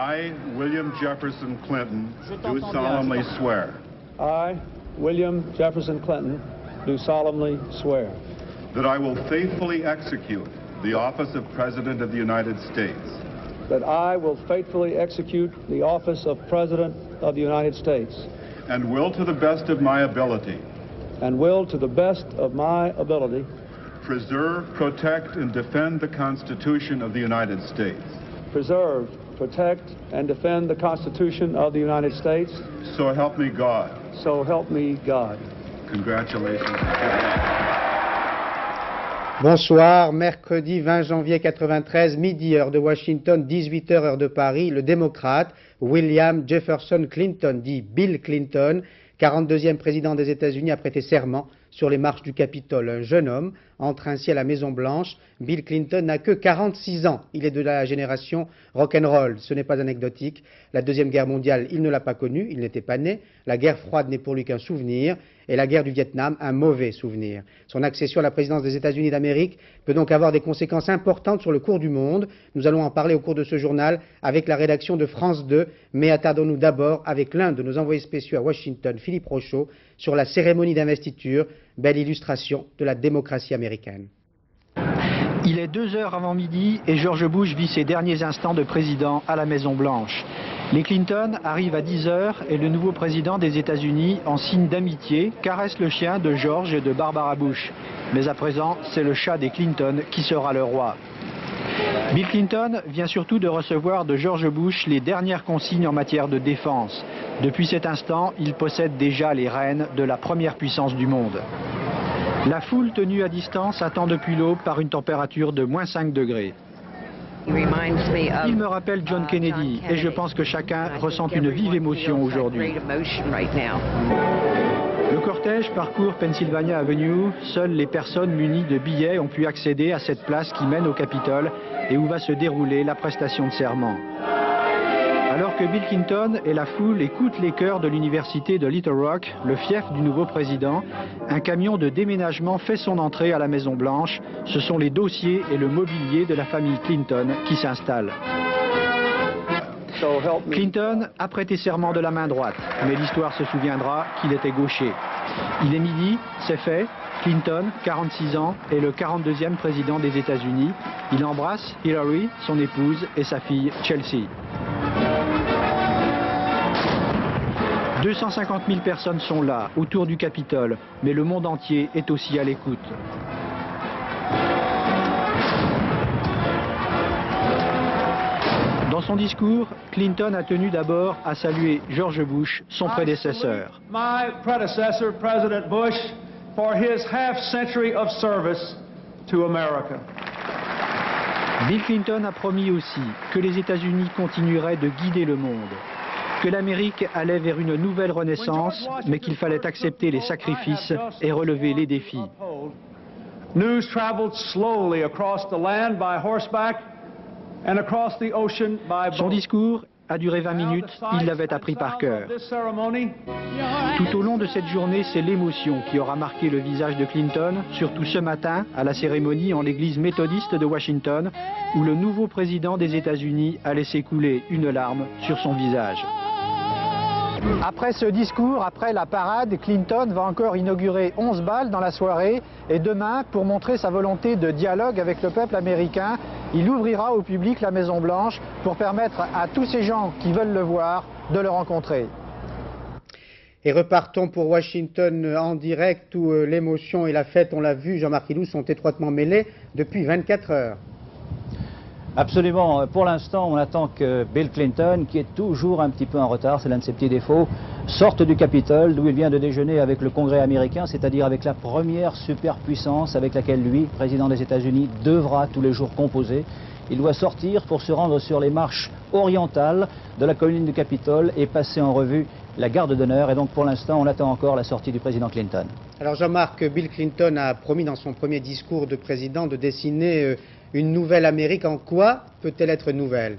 I, William Jefferson Clinton, do solemnly swear. I, William Jefferson Clinton, do solemnly swear. That I will faithfully execute the office of President of the United States. That I will faithfully execute the office of President of the United States. And will to the best of my ability. And will to the best of my ability. Preserve, protect, and defend the Constitution of the United States. Preserve, protect, and defend the Constitution of the United States. So help me God. So help me God. Congratulations. Bonsoir, mercredi 20 janvier 93, midi heure de Washington, 18h heure de Paris, le démocrate William Jefferson Clinton, dit Bill Clinton, 42e président des États-Unis, a prêté serment sur les marches du Capitole. Un jeune homme entre ainsi à la Maison-Blanche. Bill Clinton n'a que 46 ans. Il est de la génération rock'n'roll. Ce n'est pas anecdotique. La Deuxième Guerre mondiale, il ne l'a pas connue. Il n'était pas né. La guerre froide n'est pour lui qu'un souvenir. Et la guerre du Vietnam, un mauvais souvenir. Son accession à la présidence des États-Unis d'Amérique peut donc avoir des conséquences importantes sur le cours du monde. Nous allons en parler au cours de ce journal avec la rédaction de France 2. Mais attardons-nous d'abord avec l'un de nos envoyés spéciaux à Washington, Philippe Rochaud, sur la cérémonie d'investiture, belle illustration de la démocratie américaine. Il est 2 heures avant midi et George Bush vit ses derniers instants de président à la Maison-Blanche. Les Clinton arrivent à 10 heures et le nouveau président des États-Unis, en signe d'amitié, caresse le chien de George et de Barbara Bush. Mais à présent, c'est le chat des Clinton qui sera le roi. Bill Clinton vient surtout de recevoir de George Bush les dernières consignes en matière de défense. Depuis cet instant, il possède déjà les rênes de la première puissance du monde. La foule tenue à distance attend depuis l'aube par une température de -5 degrés. Il me rappelle John Kennedy et je pense que chacun ressent une vive émotion aujourd'hui. Le cortège parcourt Pennsylvania Avenue. Seules les personnes munies de billets ont pu accéder à cette place qui mène au Capitole et où va se dérouler la prestation de serment. Alors que Bill Clinton et la foule écoutent les chœurs de l'université de Little Rock, le fief du nouveau président, un camion de déménagement fait son entrée à la Maison-Blanche. Ce sont les dossiers et le mobilier de la famille Clinton qui s'installent. Clinton a prêté serment de la main droite, mais l'histoire se souviendra qu'il était gaucher. Il est midi, c'est fait. Clinton, 46 ans, est le 42e président des États-Unis. Il embrasse Hillary, son épouse, et sa fille Chelsea. 250 000 personnes sont là, autour du Capitole, mais le monde entier est aussi à l'écoute. Dans son discours, Clinton a tenu d'abord à saluer George Bush, son prédécesseur. My predecessor, President Bush, for his half-century of service to America. Bill Clinton a promis aussi que les États-Unis continueraient de guider le monde, que l'Amérique allait vers une nouvelle renaissance, mais qu'il fallait accepter les sacrifices et relever les défis. News traveled slowly across the land by horseback and across the ocean by boat. Son discours a duré 20 minutes, il l'avait appris par cœur. Tout au long de cette journée, c'est l'émotion qui aura marqué le visage de Clinton, surtout ce matin, à la cérémonie en l'église méthodiste de Washington, où le nouveau président des États-Unis a laissé couler une larme sur son visage. Après ce discours, après la parade, Clinton va encore inaugurer 11 bals dans la soirée et demain, pour montrer sa volonté de dialogue avec le peuple américain, il ouvrira au public la Maison-Blanche pour permettre à tous ces gens qui veulent le voir de le rencontrer. Et repartons pour Washington en direct où l'émotion et la fête, on l'a vu, Jean-Marc Hilou, sont étroitement mêlés depuis 24 heures. Absolument. Pour l'instant, on attend que Bill Clinton, qui est toujours un petit peu en retard, c'est l'un de ses petits défauts, sorte du Capitole, d'où il vient de déjeuner avec le Congrès américain, c'est-à-dire avec la première superpuissance avec laquelle lui, président des États-Unis, devra tous les jours composer. Il doit sortir pour se rendre sur les marches orientales de la colline du Capitole et passer en revue la garde d'honneur. Et donc, pour l'instant, on attend encore la sortie du président Clinton. Alors, Jean-Marc, Bill Clinton a promis dans son premier discours de président de dessiner une nouvelle Amérique. En quoi peut-elle être nouvelle?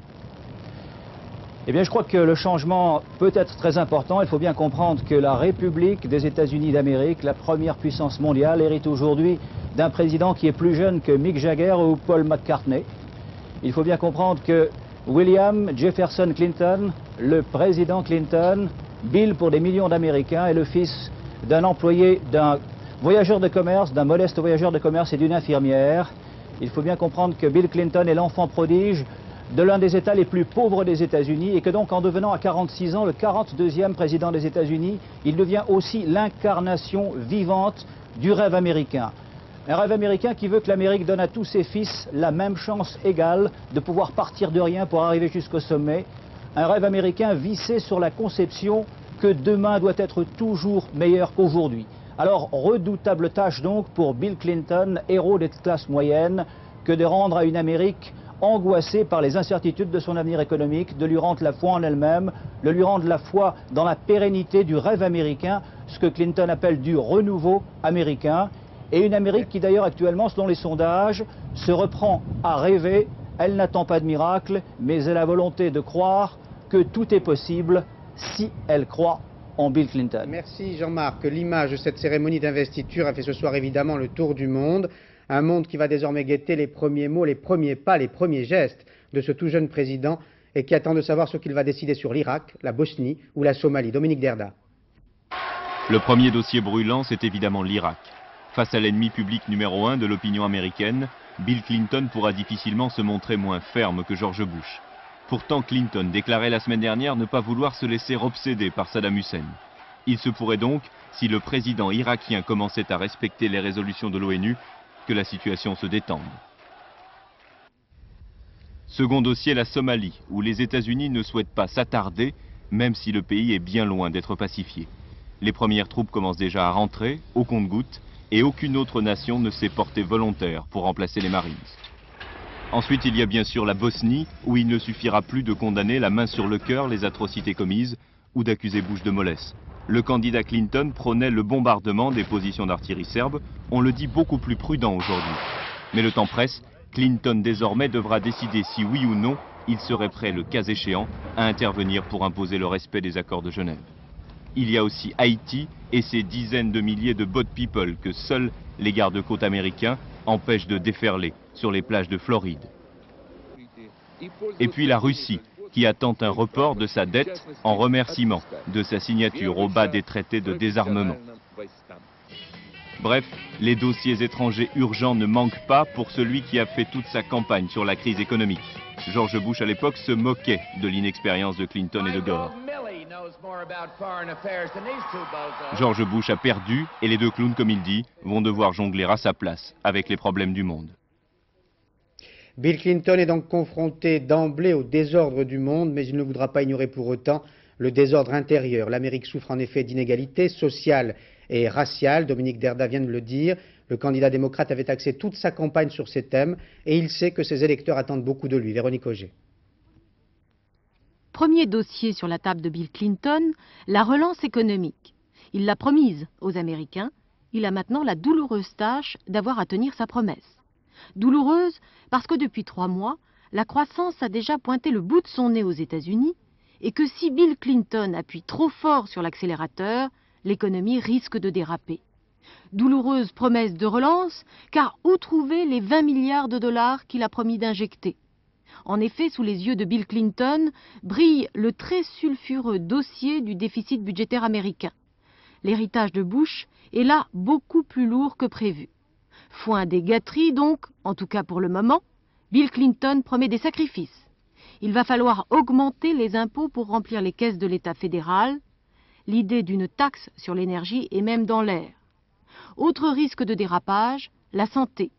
Eh bien, je crois que le changement peut être très important. Il faut bien comprendre que la République des États-Unis d'Amérique, la première puissance mondiale, hérite aujourd'hui d'un président qui est plus jeune que Mick Jagger ou Paul McCartney. Il faut bien comprendre que William Jefferson Clinton, le président Clinton, Bill pour des millions d'Américains, est le fils d'un employé, d'un voyageur de commerce, d'un modeste voyageur de commerce et d'une infirmière. Il faut bien comprendre que Bill Clinton est l'enfant prodige de l'un des États les plus pauvres des États-Unis et que donc en devenant à 46 ans le 42e président des États-Unis, il devient aussi l'incarnation vivante du rêve américain. Un rêve américain qui veut que l'Amérique donne à tous ses fils la même chance égale de pouvoir partir de rien pour arriver jusqu'au sommet. Un rêve américain vissé sur la conception que demain doit être toujours meilleur qu'aujourd'hui. Alors, redoutable tâche donc pour Bill Clinton, héros des classes moyennes, que de rendre à une Amérique angoissée par les incertitudes de son avenir économique, de lui rendre la foi en elle-même, de lui rendre la foi dans la pérennité du rêve américain, ce que Clinton appelle du renouveau américain. Et une Amérique qui d'ailleurs actuellement, selon les sondages, se reprend à rêver. Elle n'attend pas de miracle, mais elle a la volonté de croire que tout est possible si elle croit en Bill Clinton. Merci Jean-Marc. L'image de cette cérémonie d'investiture a fait ce soir évidemment le tour du monde. Un monde qui va désormais guetter les premiers mots, les premiers pas, les premiers gestes de ce tout jeune président et qui attend de savoir ce qu'il va décider sur l'Irak, la Bosnie ou la Somalie. Dominique Derda. Le premier dossier brûlant, c'est évidemment l'Irak. Face à l'ennemi public numéro 1 de l'opinion américaine, Bill Clinton pourra difficilement se montrer moins ferme que George Bush. Pourtant, Clinton déclarait la semaine dernière ne pas vouloir se laisser obséder par Saddam Hussein. Il se pourrait donc, si le président irakien commençait à respecter les résolutions de l'ONU, que la situation se détende. Second dossier, la Somalie, où les États-Unis ne souhaitent pas s'attarder, même si le pays est bien loin d'être pacifié. Les premières troupes commencent déjà à rentrer, au compte-gouttes, et aucune autre nation ne s'est portée volontaire pour remplacer les Marines. Ensuite, il y a bien sûr la Bosnie, où il ne suffira plus de condamner la main sur le cœur les atrocités commises ou d'accuser Bush de mollesse. Le candidat Clinton prônait le bombardement des positions d'artillerie serbe, on le dit beaucoup plus prudent aujourd'hui. Mais le temps presse, Clinton désormais devra décider si oui ou non il serait prêt, le cas échéant, à intervenir pour imposer le respect des accords de Genève. Il y a aussi Haïti et ces dizaines de milliers de boat people que seuls les gardes-côtes américains empêchent de déferler sur les plages de Floride. Et puis la Russie, qui attend un report de sa dette en remerciement de sa signature au bas des traités de désarmement. Bref, les dossiers étrangers urgents ne manquent pas pour celui qui a fait toute sa campagne sur la crise économique. George Bush à l'époque se moquait de l'inexpérience de Clinton et de Gore. George Bush a perdu et les deux clowns, comme il dit, vont devoir jongler à sa place avec les problèmes du monde. Bill Clinton est donc confronté d'emblée au désordre du monde, mais il ne voudra pas ignorer pour autant le désordre intérieur. L'Amérique souffre en effet d'inégalités sociales et raciales. Dominique Derda vient de le dire. Le candidat démocrate avait axé toute sa campagne sur ces thèmes et il sait que ses électeurs attendent beaucoup de lui. Véronique Auger. Premier dossier sur la table de Bill Clinton, la relance économique. Il l'a promise aux Américains. Il a maintenant la douloureuse tâche d'avoir à tenir sa promesse. Douloureuse parce que depuis 3 mois, la croissance a déjà pointé le bout de son nez aux États-Unis et que si Bill Clinton appuie trop fort sur l'accélérateur, l'économie risque de déraper. Douloureuse promesse de relance, car où trouver les 20 milliards de dollars qu'il a promis d'injecter? En effet, sous les yeux de Bill Clinton, brille le très sulfureux dossier du déficit budgétaire américain. L'héritage de Bush est là beaucoup plus lourd que prévu. Foin des gâteries donc, en tout cas pour le moment, Bill Clinton promet des sacrifices. Il va falloir augmenter les impôts pour remplir les caisses de l'État fédéral. L'idée d'une taxe sur l'énergie est même dans l'air. Autre risque de dérapage, la santé.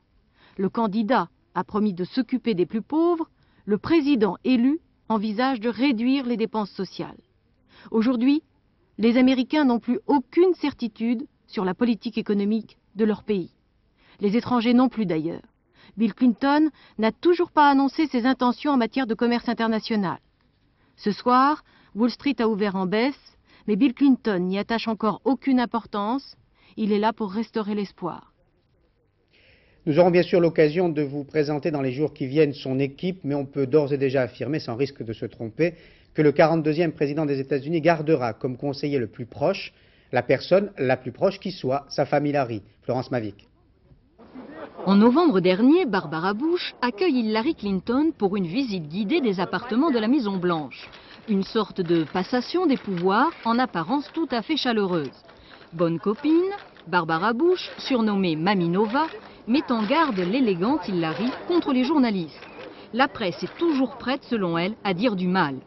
Le candidat a promis de s'occuper des plus pauvres, le président élu envisage de réduire les dépenses sociales. Aujourd'hui, les Américains n'ont plus aucune certitude sur la politique économique de leur pays. Les étrangers non plus d'ailleurs. Bill Clinton n'a toujours pas annoncé ses intentions en matière de commerce international. Ce soir, Wall Street a ouvert en baisse, mais Bill Clinton n'y attache encore aucune importance. Il est là pour restaurer l'espoir. Nous aurons bien sûr l'occasion de vous présenter dans les jours qui viennent son équipe, mais on peut d'ores et déjà affirmer, sans risque de se tromper, que le 42e président des États-Unis gardera comme conseiller le plus proche la personne la plus proche qui soit, sa famille Larry. Florence Mavic. En novembre dernier, Barbara Bush accueille Hillary Clinton pour une visite guidée des appartements de la Maison-Blanche. Une sorte de passation des pouvoirs en apparence tout à fait chaleureuse. Bonne copine, Barbara Bush, surnommée Mamie Nova, met en garde l'élégante Hillary contre les journalistes. La presse est toujours prête, selon elle, à dire du mal.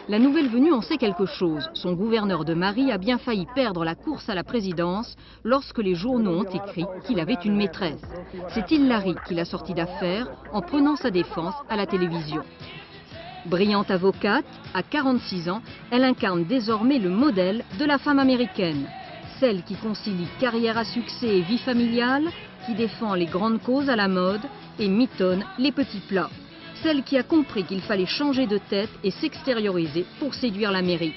La nouvelle venue en sait quelque chose. Son gouverneur de Marie a bien failli perdre la course à la présidence lorsque les journaux ont écrit qu'il avait une maîtresse. C'est Hillary qui l'a sorti d'affaire en prenant sa défense à la télévision. Brillante avocate, à 46 ans, elle incarne désormais le modèle de la femme américaine. Celle qui concilie carrière à succès et vie familiale, qui défend les grandes causes à la mode et mitonne les petits plats. Celle qui a compris qu'il fallait changer de tête et s'extérioriser pour séduire l'Amérique.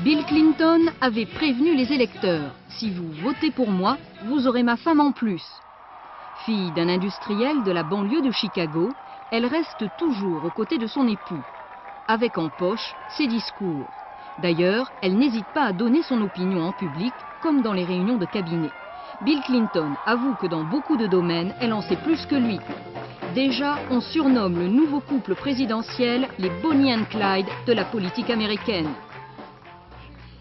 Bill Clinton avait prévenu les électeurs. Si vous votez pour moi, vous aurez ma femme en plus. Fille d'un industriel de la banlieue de Chicago, elle reste toujours aux côtés de son époux. Avec en poche ses discours. D'ailleurs, elle n'hésite pas à donner son opinion en public, comme dans les réunions de cabinet. Bill Clinton avoue que dans beaucoup de domaines, elle en sait plus que lui. Déjà, on surnomme le nouveau couple présidentiel les Bonnie and Clyde de la politique américaine.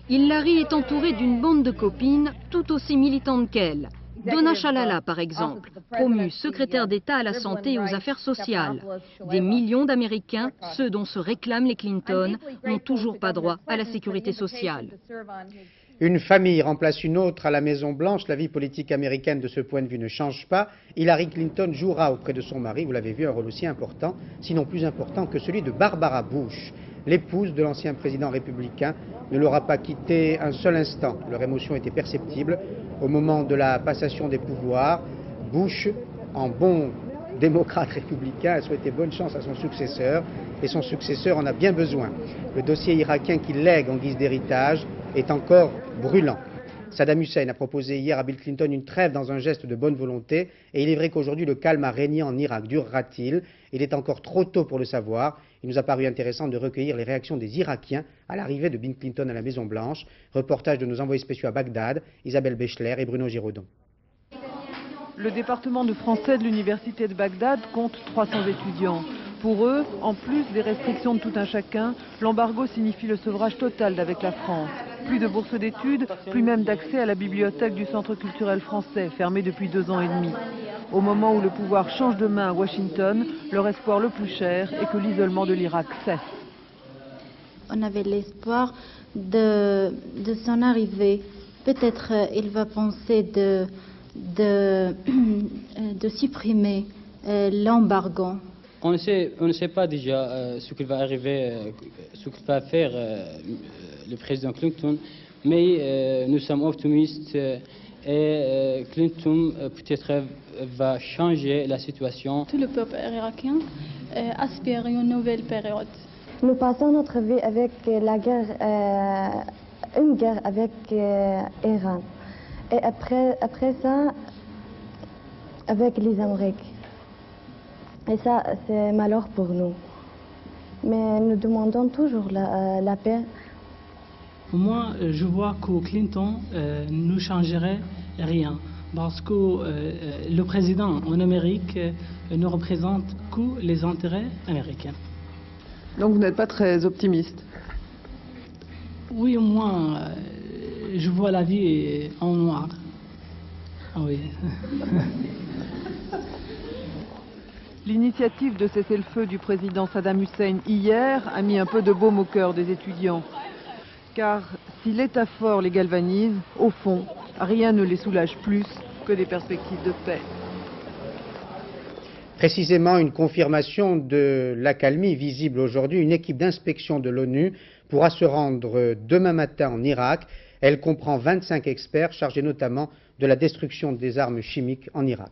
Hillary est entourée d'une bande de copines tout aussi militantes qu'elle. Donna Shalala, par exemple, promue secrétaire d'État à la santé et aux affaires sociales. Des millions d'Américains, ceux dont se réclament les Clinton, n'ont toujours pas droit à la sécurité sociale. Une famille remplace une autre à la Maison-Blanche. La vie politique américaine de ce point de vue ne change pas. Hillary Clinton jouera auprès de son mari, vous l'avez vu, un rôle aussi important, sinon plus important que celui de Barbara Bush. L'épouse de l'ancien président républicain ne l'aura pas quitté un seul instant. Leur émotion était perceptible au moment de la passation des pouvoirs. Bush, en bon démocrate républicain, a souhaité bonne chance à son successeur, et son successeur en a bien besoin. Le dossier irakien qu'il lègue en guise d'héritage est encore brûlant. Saddam Hussein a proposé hier à Bill Clinton une trêve dans un geste de bonne volonté, et il est vrai qu'aujourd'hui le calme a régné en Irak. Durera-t-il? Il est encore trop tôt pour le savoir. Il nous a paru intéressant de recueillir les réactions des Irakiens à l'arrivée de Bill Clinton à la Maison-Blanche. Reportage de nos envoyés spéciaux à Bagdad, Isabelle Béchler et Bruno Giraudon. Le département de français de l'université de Bagdad compte 300 étudiants. Pour eux, en plus des restrictions de tout un chacun, l'embargo signifie le sevrage total d'avec la France. Plus de bourse d'études, plus même d'accès à la bibliothèque du Centre culturel français, fermée depuis 2 ans et demi. Au moment où le pouvoir change de main à Washington, leur espoir le plus cher est que l'isolement de l'Irak cesse. On avait l'espoir de son arrivée. Peut-être il va penser de supprimer l'embargo. On ne sait pas déjà ce qu'il va arriver, ce qu'il va faire le président Clinton, mais nous sommes optimistes et Clinton peut-être va changer la situation. Tout le peuple irakien aspire à une nouvelle période. Nous passons notre vie avec la guerre, une guerre avec Iran, et après ça, avec les Américains. Et ça, c'est malheur pour nous. Mais nous demandons toujours la paix. Moi, je vois que Clinton ne changerait rien. Parce que le président en Amérique ne représente que les intérêts américains. Donc vous n'êtes pas très optimiste? Oui, moi, je vois la vie en noir. Ah oui. L'initiative de cessez-le-feu du président Saddam Hussein hier a mis un peu de baume au cœur des étudiants. Car si l'État fort les galvanise, au fond, rien ne les soulage plus que des perspectives de paix. Précisément une confirmation de l'accalmie visible aujourd'hui. Une équipe d'inspection de l'ONU pourra se rendre demain matin en Irak. Elle comprend 25 experts chargés notamment de la destruction des armes chimiques en Irak.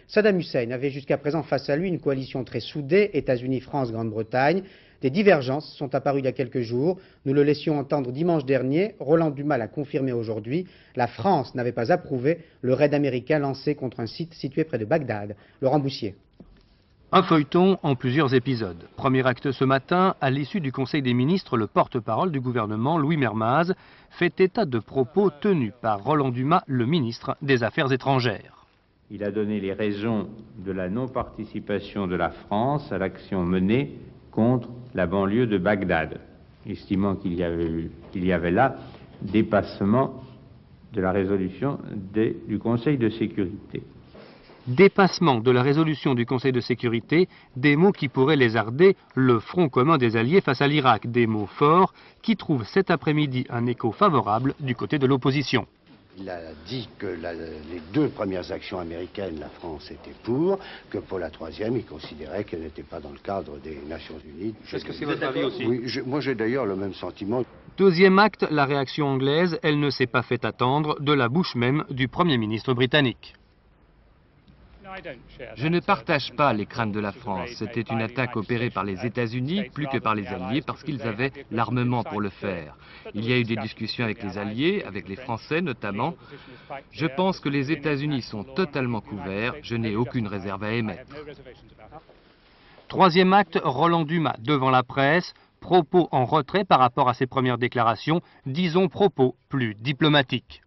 Saddam Hussein avait jusqu'à présent face à lui une coalition très soudée, États-Unis, France, Grande-Bretagne. Des divergences sont apparues il y a quelques jours. Nous le laissions entendre dimanche dernier. Roland Dumas l'a confirmé aujourd'hui. La France n'avait pas approuvé le raid américain lancé contre un site situé près de Bagdad. Laurent Boussier. Un feuilleton en plusieurs épisodes. Premier acte ce matin, à l'issue du Conseil des ministres, le porte-parole du gouvernement, Louis Mermaz, fait état de propos tenus par Roland Dumas, le ministre des Affaires étrangères. Il a donné les raisons de la non-participation de la France à l'action menée contre la banlieue de Bagdad, estimant qu'il y avait là dépassement de la résolution du Conseil de sécurité. Dépassement de la résolution du Conseil de sécurité, des mots qui pourraient lézarder le front commun des Alliés face à l'Irak, des mots forts qui trouvent cet après-midi un écho favorable du côté de l'opposition. Il a dit que les 2 premières actions américaines, la France était pour, que pour la 3e, il considérait qu'elle n'était pas dans le cadre des Nations Unies. Est-ce que c'est votre avis aussi? Oui, moi j'ai d'ailleurs le même sentiment. Deuxième acte, la réaction anglaise, elle ne s'est pas fait attendre de la bouche même du Premier ministre britannique. Je ne partage pas les craintes de la France. C'était une attaque opérée par les États-Unis plus que par les Alliés parce qu'ils avaient l'armement pour le faire. Il y a eu des discussions avec les Alliés, avec les Français notamment. Je pense que les États-Unis sont totalement couverts. Je n'ai aucune réserve à émettre. Troisième acte, Roland Dumas devant la presse. Propos en retrait par rapport à ses premières déclarations. Disons propos plus diplomatiques.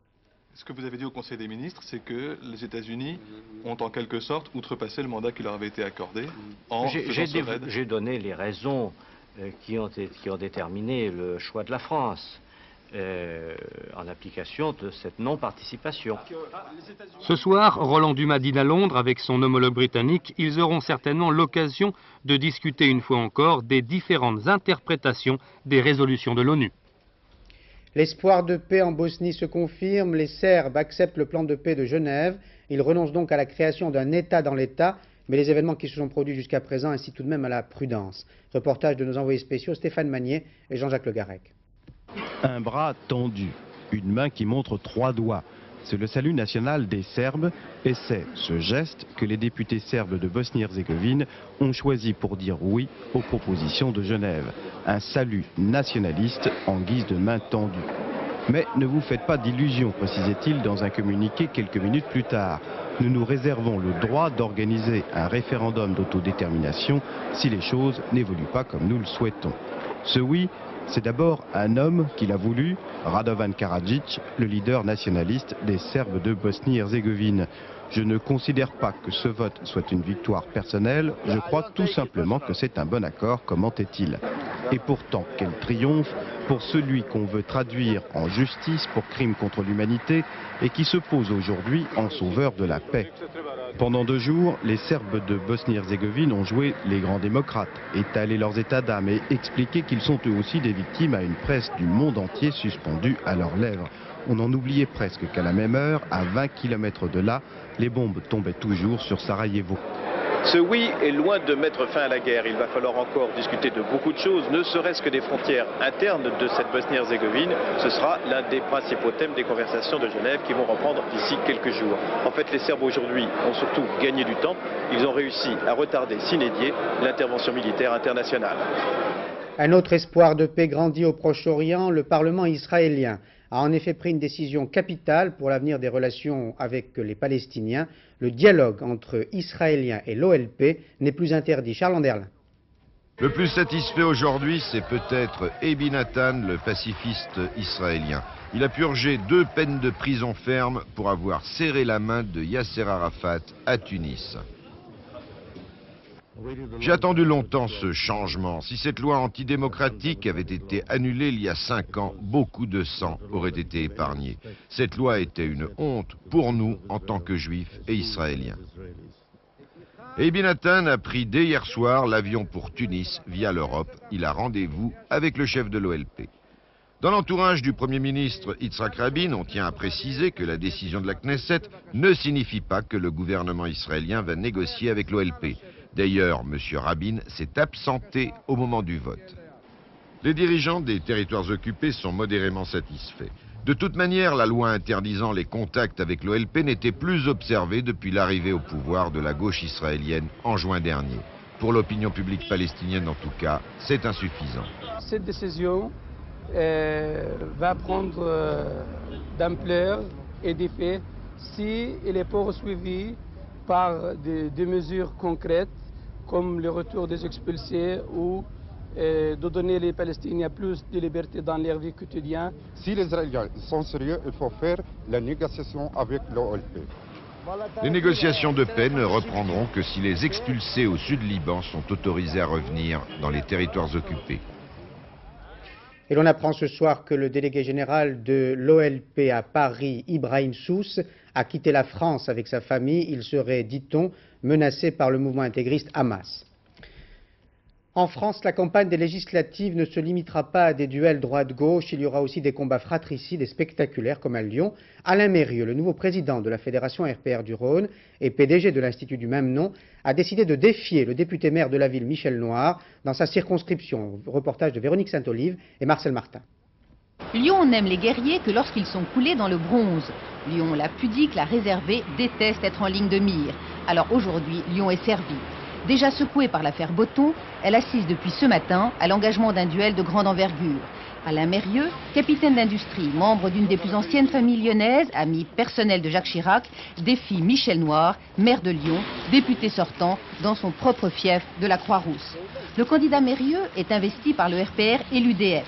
Ce que vous avez dit au Conseil des ministres, c'est que les États-Unis ont en quelque sorte outrepassé le mandat qui leur avait été accordé en faisant ce raid. J'ai donné les raisons qui ont déterminé le choix de la France en application de cette non-participation. Ce soir, Roland Dumas dîne à Londres avec son homologue britannique. Ils auront certainement l'occasion de discuter une fois encore des différentes interprétations des résolutions de l'ONU. L'espoir de paix en Bosnie se confirme. Les Serbes acceptent le plan de paix de Genève. Ils renoncent donc à la création d'un État dans l'État. Mais les événements qui se sont produits jusqu'à présent incitent tout de même à la prudence. Reportage de nos envoyés spéciaux Stéphane Magnier et Jean-Jacques Le Garec. Un bras tendu, une main qui montre 3 doigts. C'est le salut national des Serbes et c'est ce geste que les députés serbes de Bosnie-Herzégovine ont choisi pour dire oui aux propositions de Genève. Un salut nationaliste en guise de main tendue. Mais ne vous faites pas d'illusions, précisait-il dans un communiqué quelques minutes plus tard. Nous nous réservons le droit d'organiser un référendum d'autodétermination si les choses n'évoluent pas comme nous le souhaitons. Ce oui, c'est d'abord un homme qui l'a voulu, Radovan Karadzic, le leader nationaliste des Serbes de Bosnie-Herzégovine. Je ne considère pas que ce vote soit une victoire personnelle, je crois tout simplement que c'est un bon accord, commentait-il. Et pourtant, quel triomphe pour celui qu'on veut traduire en justice pour crime contre l'humanité et qui se pose aujourd'hui en sauveur de la paix. Pendant 2 jours, les Serbes de Bosnie-Herzégovine ont joué les grands démocrates, étalé leurs états d'âme et expliqué qu'ils sont eux aussi des victimes à une presse du monde entier suspendue à leurs lèvres. On en oubliait presque qu'à la même heure, à 20 km de là, les bombes tombaient toujours sur Sarajevo. Ce oui est loin de mettre fin à la guerre. Il va falloir encore discuter de beaucoup de choses, ne serait-ce que des frontières internes de cette Bosnie-Herzégovine. Ce sera l'un des principaux thèmes des conversations de Genève qui vont reprendre d'ici quelques jours. En fait, les Serbes aujourd'hui ont surtout gagné du temps. Ils ont réussi à retarder sine die l'intervention militaire internationale. Un autre espoir de paix grandit au Proche-Orient. Le Parlement israélien a en effet pris une décision capitale pour l'avenir des relations avec les Palestiniens. Le dialogue entre Israéliens et l'OLP n'est plus interdit. Charles Anderlin. Le plus satisfait aujourd'hui, c'est peut-être Ebi Nathan, le pacifiste israélien. Il a purgé 2 peines de prison ferme pour avoir serré la main de Yasser Arafat à Tunis. J'ai attendu longtemps ce changement. Si cette loi antidémocratique avait été annulée il y a 5 ans, beaucoup de sang aurait été épargné. Cette loi était une honte pour nous en tant que juifs et israéliens. Ebi Nathan a pris dès hier soir l'avion pour Tunis via l'Europe. Il a rendez-vous avec le chef de l'OLP. Dans l'entourage du Premier ministre Yitzhak Rabin, on tient à préciser que la décision de la Knesset ne signifie pas que le gouvernement israélien va négocier avec l'OLP. D'ailleurs, M. Rabin s'est absenté au moment du vote. Les dirigeants des territoires occupés sont modérément satisfaits. De toute manière, la loi interdisant les contacts avec l'OLP n'était plus observée depuis l'arrivée au pouvoir de la gauche israélienne en juin dernier. Pour l'opinion publique palestinienne en tout cas, c'est insuffisant. Cette décision va prendre d'ampleur et d'effet si elle est poursuivie par des mesures concrètes comme le retour des expulsés ou de donner les Palestiniens plus de liberté dans leur vie quotidienne. Si les Israéliens sont sérieux, il faut faire la négociation avec l'OLP. Les négociations de paix ne reprendront que si les expulsés au sud Liban sont autorisés à revenir dans les territoires occupés. Et l'on apprend ce soir que le délégué général de l'OLP à Paris, Ibrahim Sousse, a quitté la France avec sa famille. Il serait, dit-on, menacé par le mouvement intégriste Hamas. En France, la campagne des législatives ne se limitera pas à des duels droite-gauche. Il y aura aussi des combats fratricides et spectaculaires comme à Lyon. Alain Mérieux, le nouveau président de la Fédération RPR du Rhône et PDG de l'Institut du même nom, a décidé de défier le député-maire de la ville, Michel Noir, dans sa circonscription. Reportage de Véronique Saint-Olive et Marcel Martin. Lyon n'aime les guerriers que lorsqu'ils sont coulés dans le bronze. Lyon, la pudique, la réservée, déteste être en ligne de mire. Alors aujourd'hui, Lyon est servi. Déjà secouée par l'affaire Botton, elle assiste depuis ce matin à l'engagement d'un duel de grande envergure. Alain Mérieux, capitaine d'industrie, membre d'une des plus anciennes familles lyonnaises, ami personnel de Jacques Chirac, défie Michel Noir, maire de Lyon, député sortant, dans son propre fief de la Croix-Rousse. Le candidat Mérieux est investi par le RPR et l'UDF.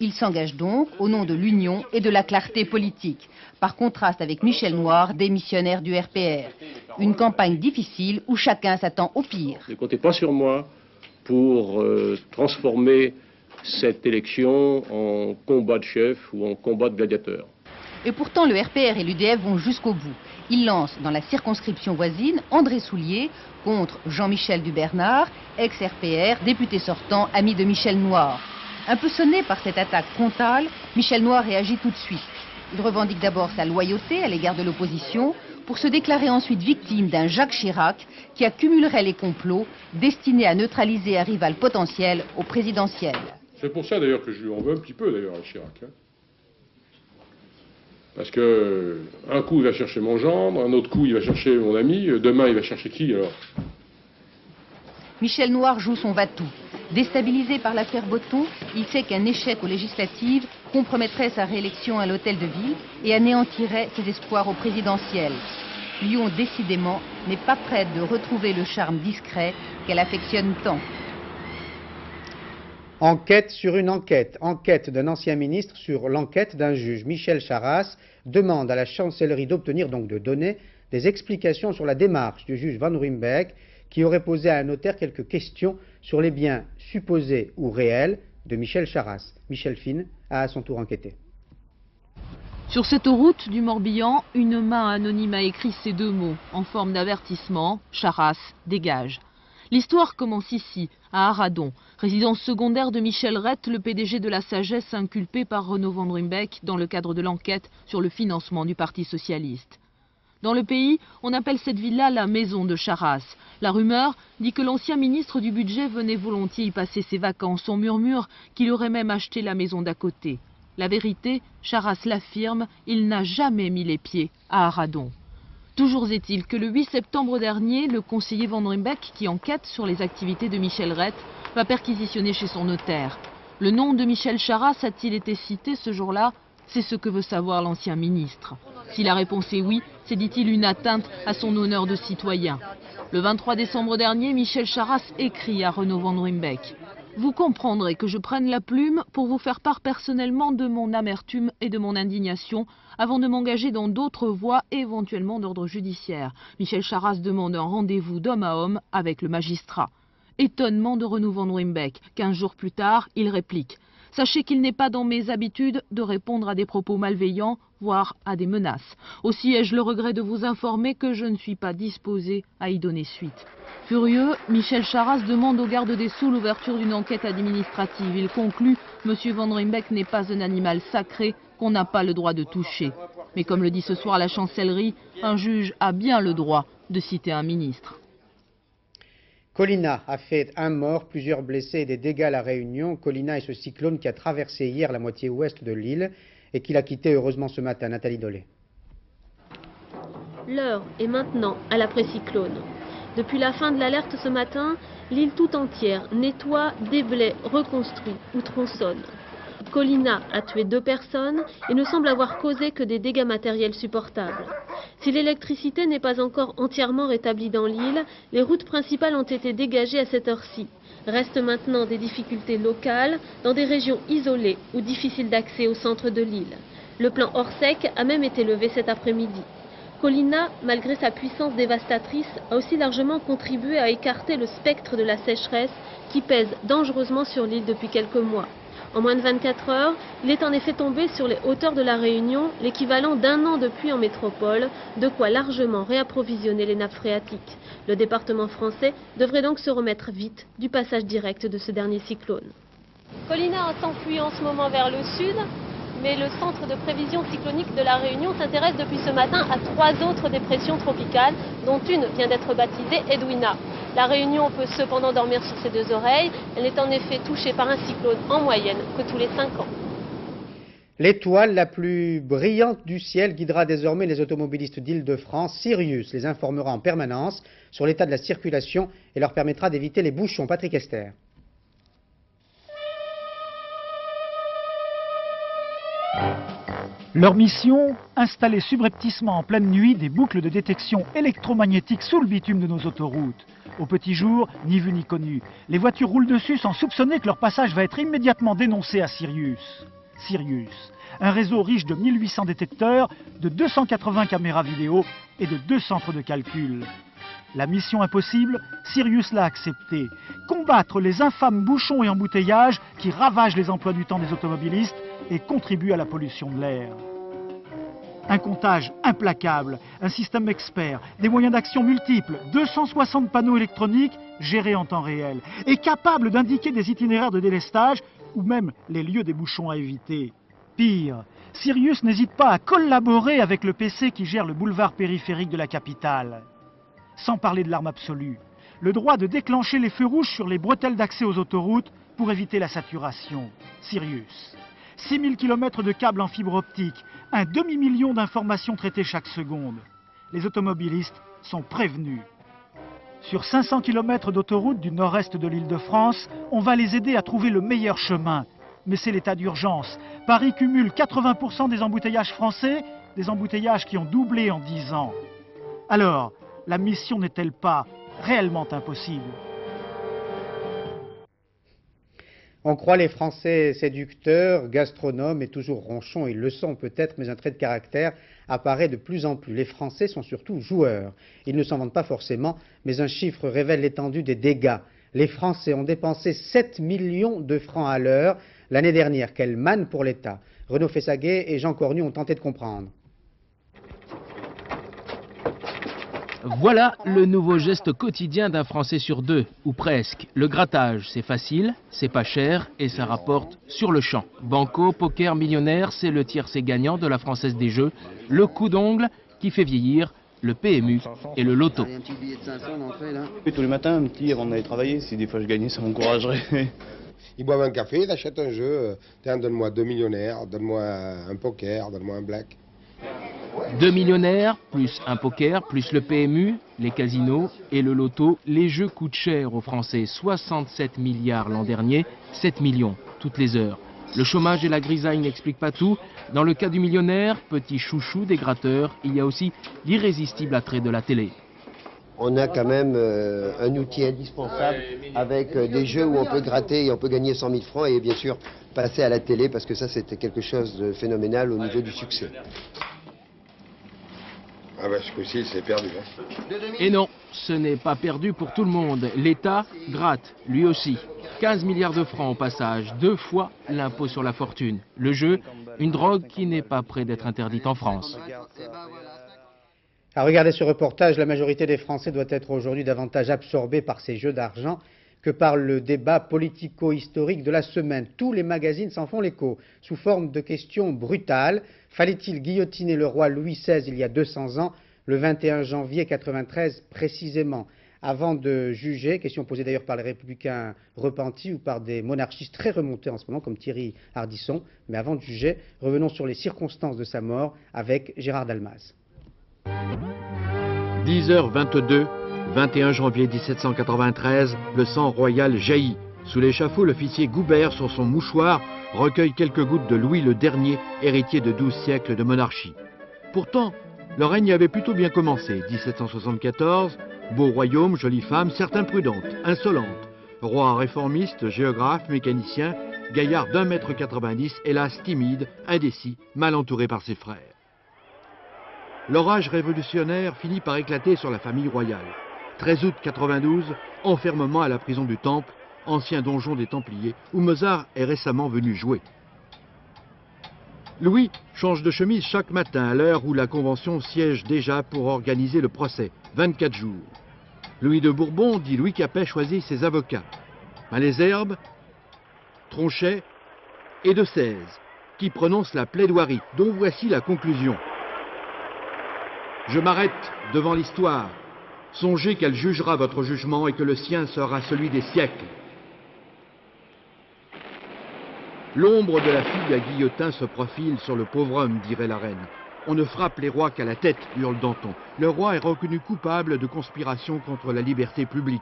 Il s'engage donc au nom de l'union et de la clarté politique, par contraste avec Michel Noir, démissionnaire du RPR. Une campagne difficile où chacun s'attend au pire. Ne comptez pas sur moi pour transformer cette élection en combat de chef ou en combat de gladiateur. Et pourtant, le RPR et l'UDF vont jusqu'au bout. Ils lancent dans la circonscription voisine André Soulier contre Jean-Michel Dubernard, ex-RPR, député sortant, ami de Michel Noir. Un peu sonné par cette attaque frontale, Michel Noir réagit tout de suite. Il revendique d'abord sa loyauté à l'égard de l'opposition pour se déclarer ensuite victime d'un Jacques Chirac qui accumulerait les complots destinés à neutraliser un rival potentiel au présidentiel. C'est pour ça d'ailleurs que je lui en veux un petit peu d'ailleurs à Chirac. Parce que un coup il va chercher mon gendre, un autre coup il va chercher mon ami, demain il va chercher qui alors? Michel Noir joue son va-tout. Déstabilisé par l'affaire Botton, il sait qu'un échec aux législatives compromettrait sa réélection à l'hôtel de ville et anéantirait ses espoirs au présidentiel. Lyon, décidément, n'est pas prête de retrouver le charme discret qu'elle affectionne tant. Enquête sur une enquête. Enquête d'un ancien ministre sur l'enquête d'un juge. Michel Charasse demande à la chancellerie d'obtenir donc de donner des explications sur la démarche du juge Van Ruymbeck qui aurait posé à un notaire quelques questions sur les biens supposés ou réels de Michel Charasse. Michel Fine a à son tour enquêté. Sur cette route du Morbihan, une main anonyme a écrit ces deux mots en forme d'avertissement: Charasse, dégage. L'histoire commence ici, à Aradon, résidence secondaire de Michel Rett, le PDG de la Sagesse inculpé par Renaud Van Ruymbeck dans le cadre de l'enquête sur le financement du Parti socialiste. Dans le pays, on appelle cette villa la maison de Charasse. La rumeur dit que l'ancien ministre du budget venait volontiers y passer ses vacances. On murmure qu'il aurait même acheté la maison d'à côté. La vérité, Charasse l'affirme, il n'a jamais mis les pieds à Aradon. Toujours est-il que le 8 septembre dernier, le conseiller Van Ruymbeck, qui enquête sur les activités de Michel Rett, va perquisitionner chez son notaire. Le nom de Michel Charasse a-t-il été cité ce jour-là? C'est ce que veut savoir l'ancien ministre. Si la réponse est oui, c'est, dit-il, une atteinte à son honneur de citoyen. Le 23 décembre dernier, Michel Charasse écrit à Renaud Van Ruymbeck: vous comprendrez que je prenne la plume pour vous faire part personnellement de mon amertume et de mon indignation avant de m'engager dans d'autres voies, éventuellement d'ordre judiciaire. Michel Charasse demande un rendez-vous d'homme à homme avec le magistrat. Étonnement de Renaud Van Ruymbeck. 15 jours plus tard, il réplique: sachez qu'il n'est pas dans mes habitudes de répondre à des propos malveillants, voire à des menaces. Aussi ai-je le regret de vous informer que je ne suis pas disposé à y donner suite. Furieux, Michel Charasse demande au garde des Sceaux l'ouverture d'une enquête administrative. Il conclut: M. Van Ruymbeck n'est pas un animal sacré qu'on n'a pas le droit de toucher. Mais comme le dit ce soir la chancellerie, un juge a bien le droit de citer un ministre. Colina a fait un mort, plusieurs blessés et des dégâts à La Réunion. Colina est ce cyclone qui a traversé hier la moitié ouest de l'île et qui l'a quitté heureusement ce matin. Nathalie Dolé. L'heure est maintenant à l'après-cyclone. Depuis la fin de l'alerte ce matin, l'île tout entière nettoie, déblaie, reconstruit ou tronçonne. Colina a tué 2 personnes et ne semble avoir causé que des dégâts matériels supportables. Si l'électricité n'est pas encore entièrement rétablie dans l'île, les routes principales ont été dégagées à cette heure-ci. Restent maintenant des difficultés locales dans des régions isolées ou difficiles d'accès au centre de l'île. Le plan Orsec a même été levé cet après-midi. Colina, malgré sa puissance dévastatrice, a aussi largement contribué à écarter le spectre de la sécheresse qui pèse dangereusement sur l'île depuis quelques mois. En moins de 24 heures, il est en effet tombé sur les hauteurs de la Réunion l'équivalent d'1 an de pluie en métropole, de quoi largement réapprovisionner les nappes phréatiques. Le département français devrait donc se remettre vite du passage direct de ce dernier cyclone. Colina s'enfuit en ce moment vers le sud, mais le centre de prévision cyclonique de la Réunion s'intéresse depuis ce matin à 3 autres dépressions tropicales, dont une vient d'être baptisée Edwina. La Réunion peut cependant dormir sur ses 2 oreilles. Elle est en effet touchée par un cyclone en moyenne que tous les 5 ans. L'étoile la plus brillante du ciel guidera désormais les automobilistes d'Île-de-France. Sirius les informera en permanence sur l'état de la circulation et leur permettra d'éviter les bouchons. Patrick Esther. Leur mission, installer subrepticement en pleine nuit des boucles de détection électromagnétique sous le bitume de nos autoroutes. Au petit jour, ni vu ni connu, les voitures roulent dessus sans soupçonner que leur passage va être immédiatement dénoncé à Sirius. Sirius, un réseau riche de 1800 détecteurs, de 280 caméras vidéo et de 2 centres de calcul. La mission impossible, Sirius l'a acceptée. Combattre les infâmes bouchons et embouteillages qui ravagent les emplois du temps des automobilistes et contribuent à la pollution de l'air. Un comptage implacable, un système expert, des moyens d'action multiples, 260 panneaux électroniques gérés en temps réel et capables d'indiquer des itinéraires de délestage ou même les lieux des bouchons à éviter. Pire, Sirius n'hésite pas à collaborer avec le PC qui gère le boulevard périphérique de la capitale. Sans parler de l'arme absolue, le droit de déclencher les feux rouges sur les bretelles d'accès aux autoroutes pour éviter la saturation. Sirius. 6000 km de câbles en fibre optique, un demi-million d'informations traitées chaque seconde. Les automobilistes sont prévenus. Sur 500 km d'autoroute du nord-est de l'Île-de-France, on va les aider à trouver le meilleur chemin. Mais c'est l'état d'urgence. Paris cumule 80% des embouteillages français, des embouteillages qui ont doublé en 10 ans. Alors, la mission n'est-elle pas réellement impossible ? On croit les Français séducteurs, gastronomes et toujours ronchons, ils le sont peut-être, mais un trait de caractère apparaît de plus en plus. Les Français sont surtout joueurs. Ils ne s'en vantent pas forcément, mais un chiffre révèle l'étendue des dégâts. Les Français ont dépensé 7 millions de francs à l'heure l'année dernière. Quelle manne pour l'État. Renaud Fessaguet et Jean Cornu ont tenté de comprendre. Voilà le nouveau geste quotidien d'un Français sur 2, ou presque. Le grattage, c'est facile, c'est pas cher et ça rapporte sur le champ. Banco, poker, millionnaire, c'est le tiercé gagnant de la Française des Jeux. Le coup d'ongle qui fait vieillir, le PMU et le loto. Tous les matins, un petit avant d'aller travailler, si des fois je gagnais, ça m'encouragerait. Ils boivent un café, ils achètent un jeu. Tiens, donne-moi 2 millionnaires, donne-moi un poker, donne-moi un black. 2 millionnaires, plus un poker, plus le PMU, les casinos et le loto. Les jeux coûtent cher aux Français. 67 milliards l'an dernier, 7 millions toutes les heures. Le chômage et la grisaille n'expliquent pas tout. Dans le cas du millionnaire, petit chouchou des gratteurs, il y a aussi l'irrésistible attrait de la télé. On a quand même un outil indispensable avec des jeux où on peut gratter et on peut gagner 100 000 francs et bien sûr passer à la télé parce que ça c'était quelque chose de phénoménal au niveau du succès. Ah bah ce coup-ci c'est perdu. Hein. Et non, ce n'est pas perdu pour tout le monde. L'État gratte, lui aussi. 15 milliards de francs au passage, 2 fois l'impôt sur la fortune. Le jeu, une drogue qui n'est pas près d'être interdite en France. À regarder ce reportage, la majorité des Français doit être aujourd'hui davantage absorbée par ces jeux d'argent que par le débat politico-historique de la semaine. Tous les magazines s'en font l'écho, sous forme de questions brutales. Fallait-il guillotiner le roi Louis XVI il y a 200 ans, le 21 janvier 1993 précisément? Avant de juger, question posée d'ailleurs par les Républicains repentis ou par des monarchistes très remontés en ce moment, comme Thierry Ardisson, mais avant de juger, revenons sur les circonstances de sa mort avec Gérard Dalmaz. 10h22, 21 janvier 1793, le sang royal jaillit. Sous l'échafaud, l'officier Goubert, sur son mouchoir, recueille quelques gouttes de Louis le Dernier, héritier de 12 siècles de monarchie. Pourtant, Leur règne avait plutôt bien commencé. 1774, beau royaume, jolie femme, certes imprudente, insolente. Roi réformiste, géographe, mécanicien, gaillard d'1,90 m, hélas timide, indécis, mal entouré par ses frères. L'orage révolutionnaire finit par éclater sur la famille royale. 13 août 92, enfermement à la prison du Temple, ancien donjon des Templiers, où Mozart est récemment venu jouer. Louis change de chemise chaque matin à l'heure où la Convention siège déjà pour organiser le procès, 24 jours. Louis de Bourbon, dit Louis Capet, choisit ses avocats. Malesherbes, Tronchet et de Sèze, qui prononcent la plaidoirie, dont voici la conclusion. Je m'arrête devant l'histoire. Songez qu'elle jugera votre jugement et que le sien sera celui des siècles. L'ombre de la fille à Guillotin se profile sur le pauvre homme, dirait la reine. On ne frappe les rois qu'à la tête, hurle Danton. Le roi est reconnu coupable de conspiration contre la liberté publique.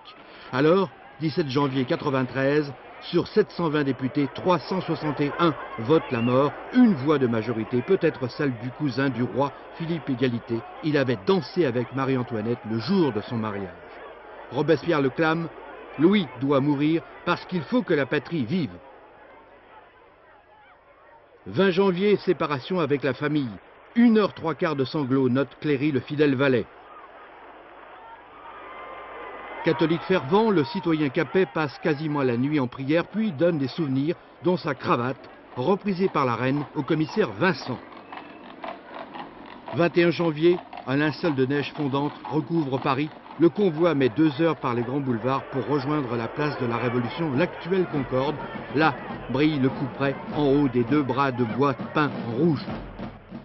Alors, 17 janvier 93, sur 720 députés, 361 votent la mort. Une voix de majorité, peut-être celle du cousin du roi, Philippe Égalité. Il avait dansé avec Marie-Antoinette le jour de son mariage. Robespierre le clame, Louis doit mourir parce qu'il faut que la patrie vive. 20 janvier, séparation avec la famille. 1h03 de sanglots, note Cléry, le fidèle valet. Catholique fervent, le citoyen Capet passe quasiment la nuit en prière, puis donne des souvenirs, dont sa cravate, reprisée par la reine au commissaire Vincent. 21 janvier, un linceul de neige fondante recouvre Paris. Le convoi met 2 heures par les grands boulevards pour rejoindre la place de la Révolution, l'actuelle Concorde. Là, brille le couperet en haut des 2 bras de bois peints en rouge.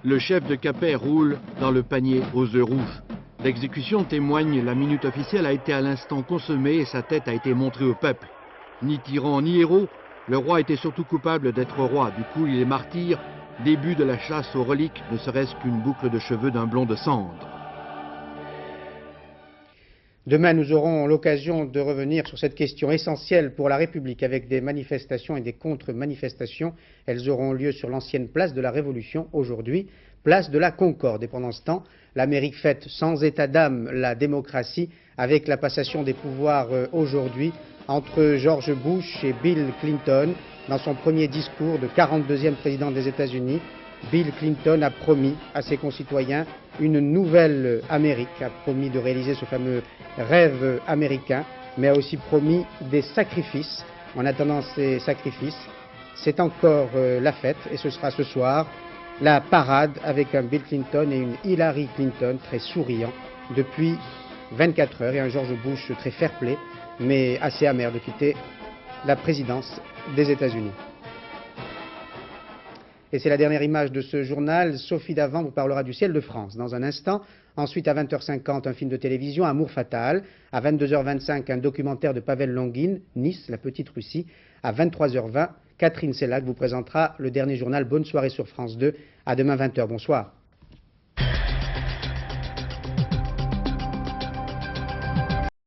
Le chef de Capet roule dans le panier aux œufs rouges. L'exécution témoigne, la minute officielle a été à l'instant consommée et sa tête a été montrée au peuple. Ni tyran ni héros, le roi était surtout coupable d'être roi. Du coup, il est martyr. Début de la chasse aux reliques, ne serait-ce qu'une boucle de cheveux d'un blond de cendre. Demain, nous aurons l'occasion de revenir sur cette question essentielle pour la République avec des manifestations et des contre-manifestations. Elles auront lieu sur l'ancienne place de la Révolution, aujourd'hui, place de la Concorde. Et pendant ce temps, l'Amérique fête sans état d'âme la démocratie avec la passation des pouvoirs aujourd'hui entre George Bush et Bill Clinton. Dans son premier discours de 42e président des États-Unis, Bill Clinton a promis à ses concitoyens une nouvelle Amérique, a promis de réaliser ce fameux rêve américain, mais a aussi promis des sacrifices. En attendant ces sacrifices, c'est encore la fête, et ce sera ce soir la parade avec un Bill Clinton et une Hillary Clinton très souriants depuis 24 heures, et un George Bush très fair-play, mais assez amer de quitter la présidence des États-Unis. Et c'est la dernière image de ce journal. Sophie Davant vous parlera du ciel de France dans un instant. Ensuite, à 20h50, un film de télévision, Amour fatal. À 22h25, un documentaire de Pavel Longin, Nice, la petite Russie. À 23h20, Catherine Sellac vous présentera le dernier journal. Bonne soirée sur France 2. À demain 20h. Bonsoir.